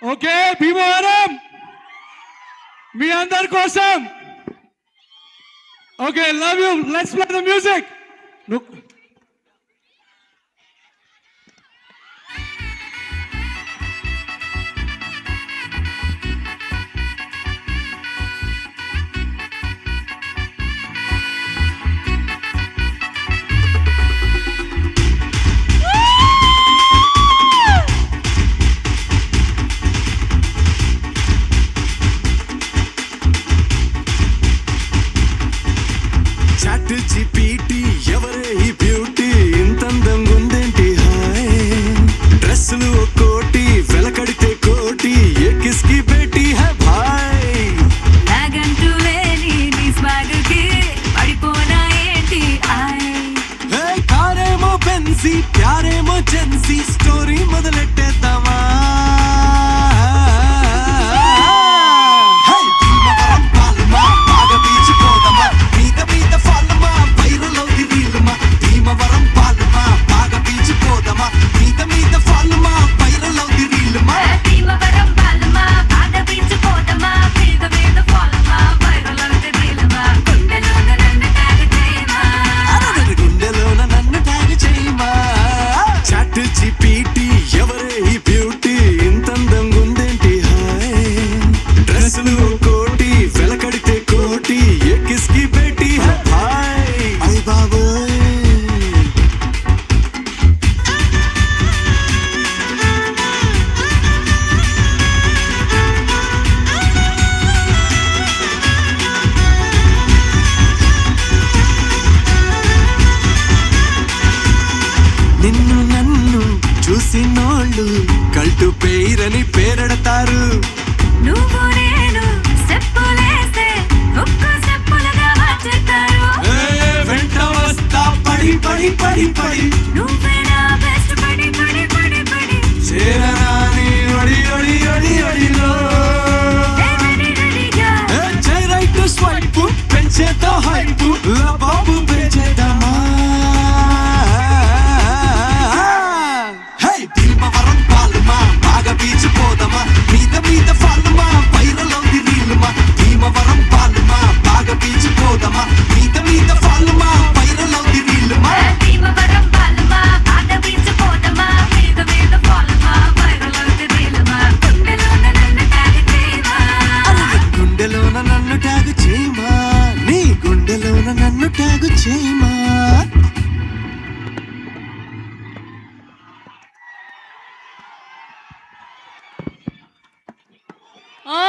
Okay Bhimavaram మీ అందరి కోసం. Okay love you, let's play the music. GPT ఎవరే ఈ బ్యూటీ ఇంతందం ఉందేంటి హాయ్ డ్రెస్సులు ఒక్కోటి వెలకడితే కోటి ఏ కిస్కి బేటీ హై భాయ్ నాగంటూ లేని నీ స్వాగకి పడిపోనా ఏంటి ఆయ్ హే కారేమో బెన్సీ ప్యారేమో జెన్సీ స్టోరీ మొదలెట్టేద్దామా GPT ఎవరే ఈ బ్యూటీ ఇంతందం ఉందేంటి హాయ్ డ్రెస్సులు కోటి వెలకడితే కోటి ఏ కిస్కి బేటీ హాయ్ అయ్ బాబోయ్ నిన్ను నన్ను చూసినోళ్ళు కల్టు పేరని పేరెడతారు నువ్వు నేను స్టెప్పులేస్తే ఒక్కో స్టెప్పులుగా మార్చేస్తారు వెంట వస్తా పడి పడి పడి పడి నువ్వే నా బెస్ట్ పడి పడి పడి పడి చేరనాని ఒడి ఒడి ఒడి ఒడిలో రెడీ రెడీగా జై రైట్ స్వైప్ పెంచేతో హైప్ బాబు పెంచేద్దామా హై భీమవరం పాలమా బాగా బీచ్ పోదమా మీద మీద ఫాలమా వైరల్ అవుది రీలుమా భీమవరం పాలమా బాగా బీచ్ పోదమా మీద మీద ఫాలమా వైరల్ అవుది రీలుమా భీమవరం పాలమా ఆట బీచ్ పోతమా మీద మీద ఫాలమా వైరల్ అవుతే రీలమా గుండెలోన నన్ను ట్యాగ్ చేయమా గుండెలోన నన్ను ట్యాగ్ చేయమా నీ గుండెలోన నన్ను ట్యాగ్ చేయమా ఆ